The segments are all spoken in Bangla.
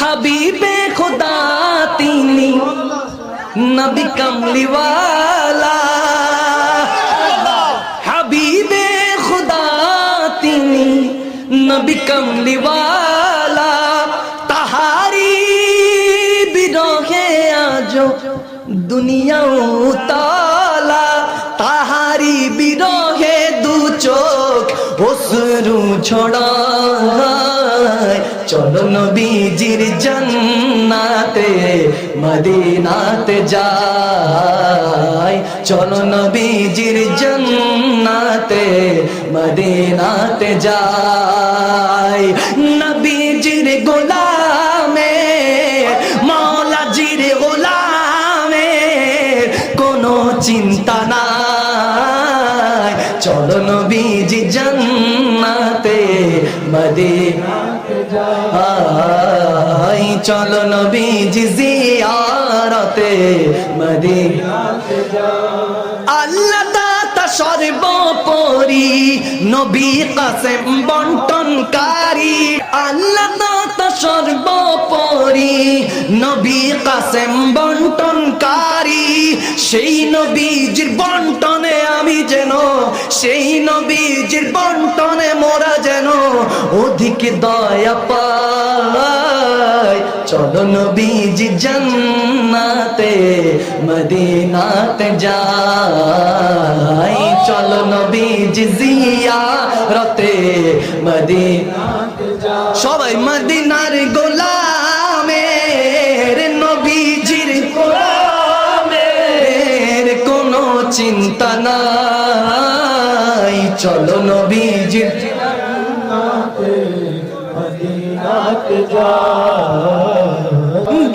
হাবিবে খুদা তিনি নবী কামলিওয়ালা, হাবিবে খুদা তিনি নবী কামলিওয়ালা। তাহারি বিরহে আজ দুনিয়া উতালা, তাহারি বিরহে দু চোখ অশ্রু ছড়ায়। চলো নবীজির জান্নাতে মদিনাতে যাই, চলো নবীজির জান্নাতে মদিনাতে যাই। নবীজির গোলামে মাওলাজির গোলামে কোনো চিন্তা নাই। চলো নবীজি জান্নাতে মদিনাতে যাই, চলো নবীজি জিয়ারতে মদিনাতে যাই। আল্লাহ দাতা সর্বোপরি নবী কাসেম বন্টনকারী, আল্লাহ দাতা সর্বোপরি নবী কাসেম বন্টনকারী। সেই নবীজির বন্টনে আমি যেন, সেই নবীজির বন্টনে মোরা যেন অধিক দয়া পাই। চলো নবীজি জান্নাতে মদিনাতে যাই, চলো নবীজি জিয়ারতে মদিনাতে যাই। সবাই মদিনার গোলামের নবীজির গোলামের কোনো চিন্তা নাই। চলো নবীজির জান্নাতে মদিনাতে যাই।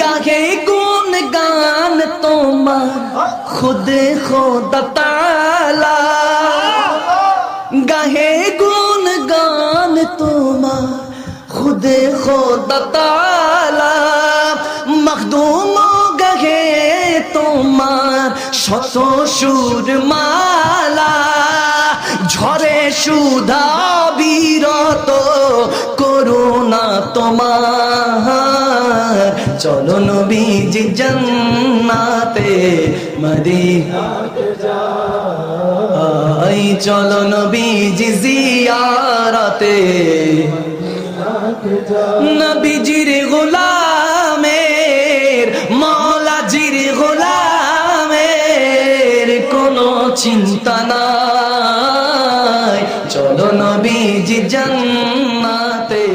গাহে গুণ গান তোমার খুদে খোদা তাআলা, গাহে গুণ গান তোমার খুদে খোদা তাআলা। মখদুম গাহে তোমার শত সুর মালা, ঝরে সুধা বিরত করুণা তোমার। চলো নবীজি জান্নাতে মদিনাতে যাই, চলো নবীজি জিয়ারতে নবীজির গোলামের মাওলাজির গোলামের কোনো চিন্তা নাই। চলো নবীজি জান্নাতে।